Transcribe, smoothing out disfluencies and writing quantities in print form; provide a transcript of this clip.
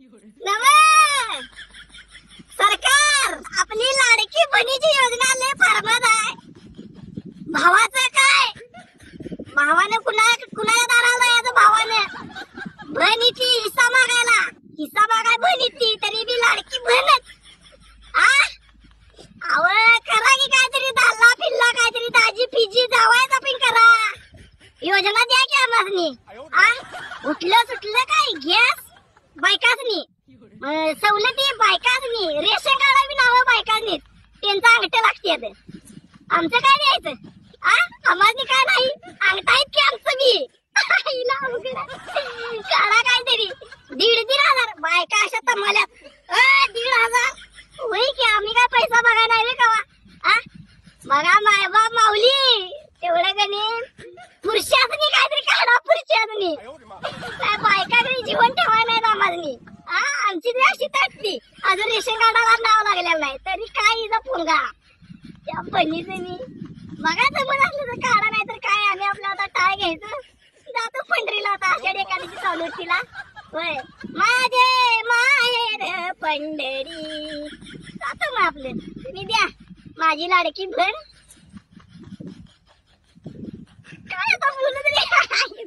नवा सरकार आपली लाडकी बहिणीची योजना लय फार्मात आहे. भावाचं काय, भावाने कुणाला दाराला यायचं, भावाने बहिणीची हिस्सा मागाय बहिणीची, तरी बी लाडकी बहीणच. अव करा की काहीतरी, दाल्ला पिल्ला काहीतरी, दाजी फिजी जावायचा पण करा, योजना द्या की आम्हासनी. उठलं सुटलं काय गॅस बायकासनी, सवलती बायकासनी, रेशन कार्ड बी नाव बायकासनी, त्यांचा अंगठ लागते. आमचं काय द्यायचं? आम्हासनी काय नाही, अंगठा आहेत की आमचं बी. काढा काहीतरी 1,500 बायका अशा तमाल्यात. 1,500 होई की, आम्ही काय पैसा बघा नाही रे कवा. बघा माय बाप माऊली, तेवढं गणी पुरुषासनी काहीतरी काढा, पुरुषासनी काय बायकाकडे जीवन ठेवाय नाही आम्हाला. आमची अशी तटली, अजून रेशन कार्डाला नाव लागलेलं नाही, तरी काय हिचा पोरगा त्या बहिणीचं बघा जमत असलं तर काढा, नाही तर काय आम्ही आपलं आता टाळ घ्यायचं, जातो पंढरीला. आता आषाढी एकादशी चालू तिला. होय माझे माहेर पंढरी, जातो मग आपलं. तुम्ही द्या माझी लाडकी बहीण. काय आता बोलू तरी